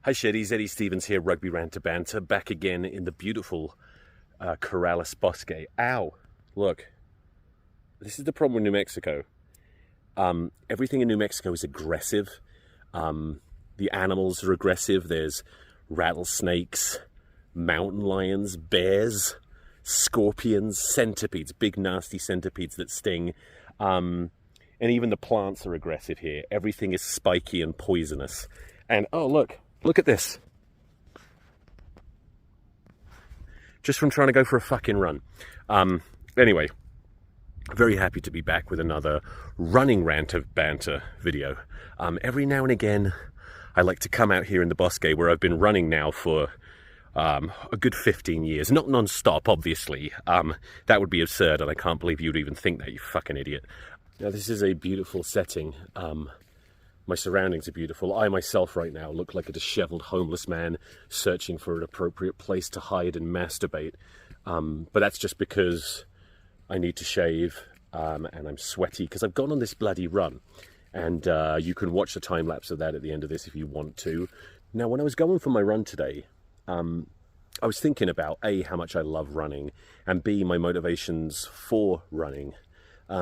Hi Sheddies, Eddie Stevens here, Rugby Rant to Banter, back again in the beautiful Corrales Bosque. Ow! Look, this is the problem with New Mexico. Everything in New Mexico is aggressive. The animals are aggressive. There's rattlesnakes, mountain lions, bears, scorpions, centipedes, big nasty centipedes that sting. And even the plants are aggressive here. Everything is spiky and poisonous. And oh look at this. Just from trying to go for a fucking run. Anyway, very happy to be back with another running rant of banter video. Every now and again, I like to come out here in the Bosque where I've been running now for a good 15 years. Not non-stop, obviously. That would be absurd, and I can't believe you'd even think that, you fucking idiot. Now, this is a beautiful setting. My surroundings are beautiful. I myself right now look like a disheveled homeless man searching for an appropriate place to hide and masturbate. But that's just because I need to shave and I'm sweaty because I've gone on this bloody run. And you can watch the time lapse of that at the end of this if you want to. Now, when I was going for my run today, I was thinking about A, how much I love running, and B, my motivations for running.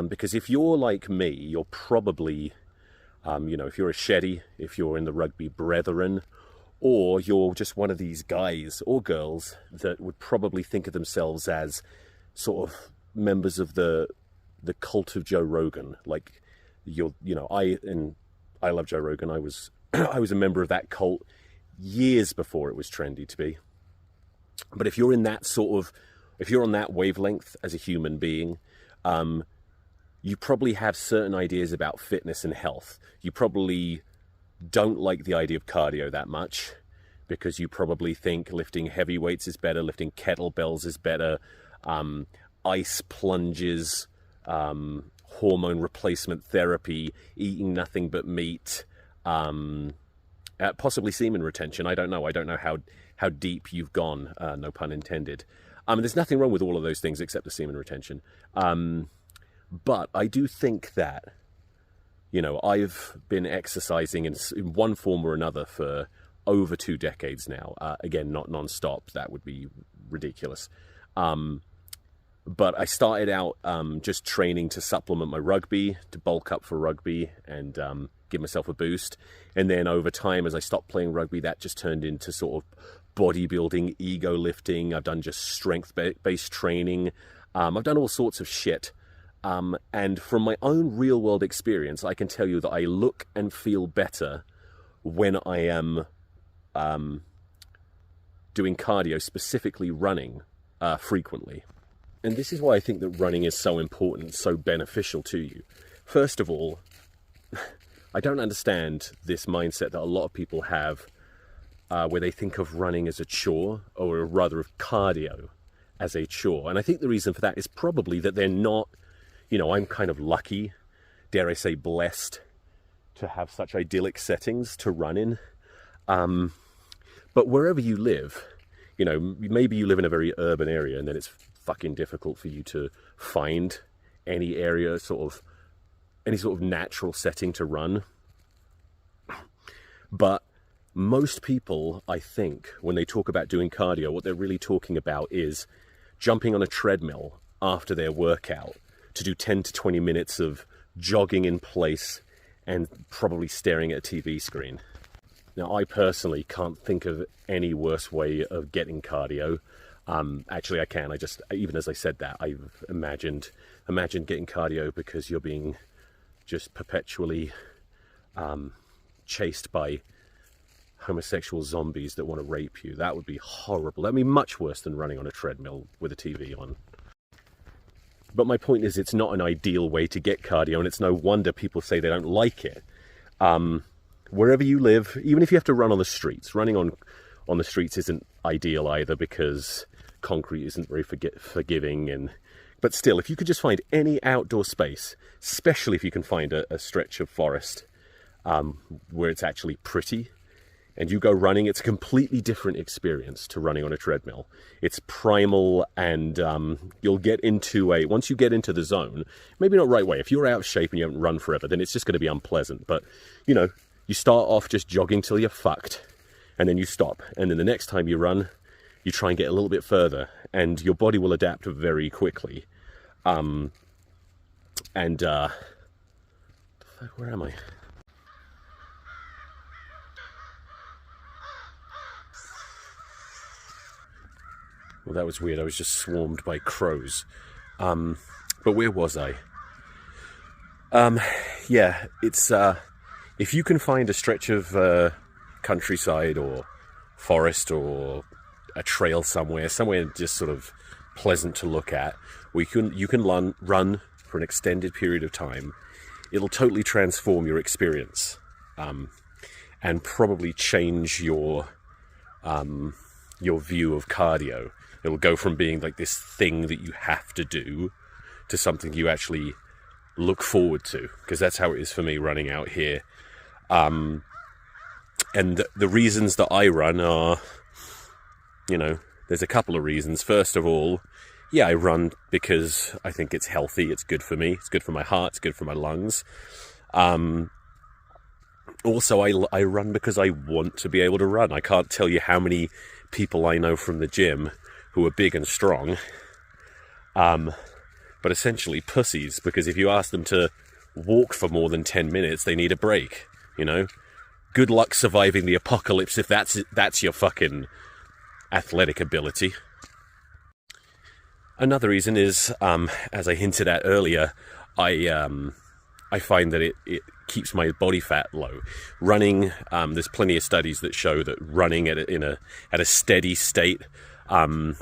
Because if you're like me, you're probably... if you're a Sheddy, if you're in the rugby brethren, or you're just one of these guys or girls that would probably think of themselves as sort of members of the cult of Joe Rogan. Like, I love Joe Rogan. I was a member of that cult years before it was trendy to be. But if you're in that if you're on that wavelength as a human being, you probably have certain ideas about fitness and health. You probably don't like the idea of cardio that much because you probably think lifting heavy weights is better, lifting kettlebells is better, ice plunges, hormone replacement therapy, eating nothing but meat, possibly semen retention. I don't know. I don't know how deep you've gone, no pun intended. There's nothing wrong with all of those things except the semen retention. But I do think that, I've been exercising in one form or another for over 2 decades now. Again, not non-stop. That would be ridiculous. But I started out just training to supplement my rugby, to bulk up for rugby and give myself a boost. And then over time, as I stopped playing rugby, that just turned into sort of bodybuilding, ego lifting. I've done just strength-based training. I've done all sorts of shit. And from my own real-world experience, I can tell you that I look and feel better when I am doing cardio, specifically running, frequently. And this is why I think that running is so important, so beneficial to you. First of all, I don't understand this mindset that a lot of people have where they think of running as a chore, or rather of cardio as a chore. And I think the reason for that is probably that they're not... I'm kind of lucky, dare I say blessed, to have such idyllic settings to run in. But wherever you live, maybe you live in a very urban area and then it's fucking difficult for you to find any area, any sort of natural setting to run. But most people, I think, when they talk about doing cardio, what they're really talking about is jumping on a treadmill after their workout to do 10 to 20 minutes of jogging in place and probably staring at a TV screen. Now, I personally can't think of any worse way of getting cardio. Actually, I can. Even as I said that, I've imagined getting cardio because you're being just perpetually chased by homosexual zombies that want to rape you. That would be horrible. That'd be much worse than running on a treadmill with a TV on. But my point is, it's not an ideal way to get cardio, and it's no wonder people say they don't like it. Wherever you live, even if you have to run on the streets, running on the streets isn't ideal either because concrete isn't very forgiving. But still, if you could just find any outdoor space, especially if you can find a stretch of forest where it's actually pretty, and you go running, it's a completely different experience to running on a treadmill. It's primal, and you'll get into once you get into the zone, maybe not right way. If you're out of shape and you haven't run forever, then it's just going to be unpleasant. But, you know, you start off just jogging till you're fucked, and then you stop. And then the next time you run, you try and get a little bit further, and your body will adapt very quickly. Where am I? Well, that was weird. I was just swarmed by crows. But where was I? Yeah, it's if you can find a stretch of countryside or forest or a trail somewhere just sort of pleasant to look at, where you can run for an extended period of time, it'll totally transform your experience, and probably change your view of cardio. It'll go from being like this thing that you have to do to something you actually look forward to, because that's how it is for me running out here. And the reasons that I run are, you know, there's a couple of reasons. First of all, yeah, I run because I think it's healthy, it's good for me, it's good for my heart, it's good for my lungs. Also, I run because I want to be able to run. I can't tell you how many people I know from the gym who are big and strong, but essentially pussies, because if you ask them to walk for more than 10 minutes, they need a break, you know? Good luck surviving the apocalypse if that's your fucking athletic ability. Another reason is, as I hinted at earlier, I find that it keeps my body fat low. Running, there's plenty of studies that show that running at a steady state, I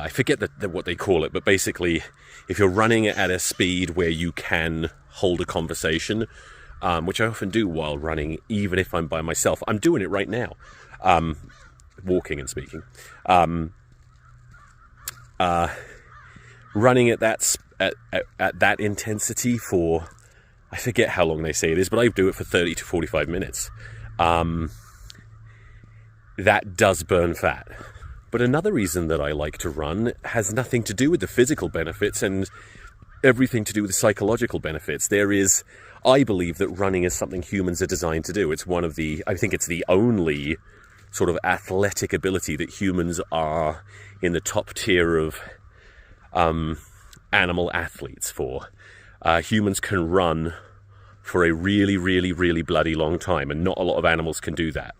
forget what they call it, but basically, if you're running at a speed where you can hold a conversation, which I often do while running, even if I'm by myself. I'm doing it right now, walking and speaking. Running at that intensity for, I forget how long they say it is, but I do it for 30 to 45 minutes. That does burn fat. But another reason that I like to run has nothing to do with the physical benefits and everything to do with the psychological benefits. I believe that running is something humans are designed to do. I think it's the only sort of athletic ability that humans are in the top tier of animal athletes for. Humans can run for a really, really, really bloody long time, and not a lot of animals can do that.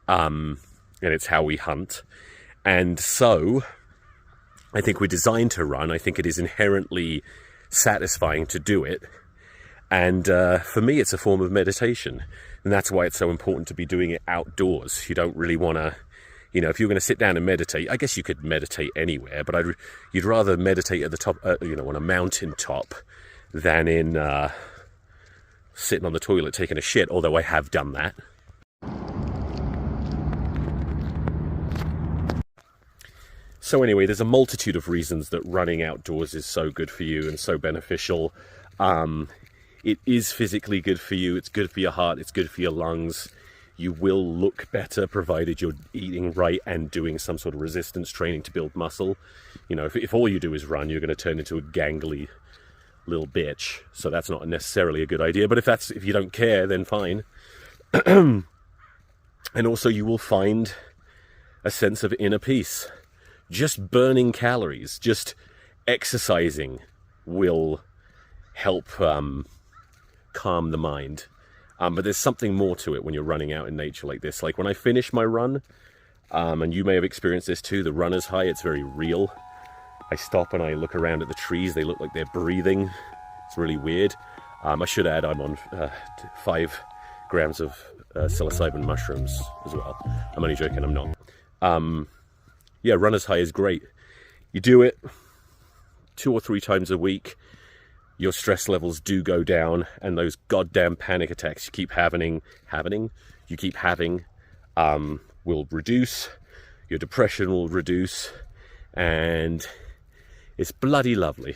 And it's how we hunt. And so, I think we're designed to run. I think it is inherently satisfying to do it. And for me, it's a form of meditation. And that's why it's so important to be doing it outdoors. You don't really want to, if you're going to sit down and meditate, I guess you could meditate anywhere, but you'd rather meditate at the top, on a mountain top than in sitting on the toilet taking a shit, although I have done that. So anyway, there's a multitude of reasons that running outdoors is so good for you and so beneficial. It is physically good for you, it's good for your heart, it's good for your lungs. You will look better provided you're eating right and doing some sort of resistance training to build muscle. If all you do is run, you're going to turn into a gangly little bitch. So that's not necessarily a good idea, but if you don't care, then fine. And also you will find a sense of inner peace. Just burning calories, just exercising will help calm the mind. But there's something more to it when you're running out in nature like this. Like when I finish my run, and you may have experienced this too, the runner's high, it's very real. I stop and I look around at the trees, they look like they're breathing. It's really weird. I should add I'm on 5 grams of psilocybin mushrooms as well. I'm only joking, I'm not. Yeah, runner's high is great. You do it 2 or 3 times a week, your stress levels do go down, and those goddamn panic attacks you keep having will reduce, your depression will reduce, and it's bloody lovely.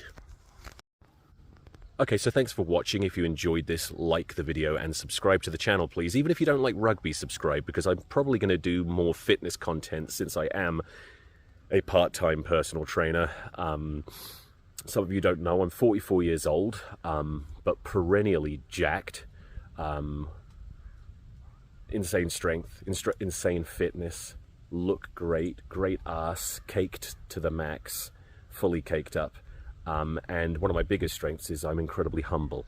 Okay, so thanks for watching. If you enjoyed this, like the video and subscribe to the channel, please. Even if you don't like rugby, subscribe, because I'm probably going to do more fitness content since I am a part-time personal trainer. Some of you don't know, I'm 44 years old, but perennially jacked. Insane strength, insane fitness, look great, great ass, caked to the max, fully caked up. And one of my biggest strengths is I'm incredibly humble.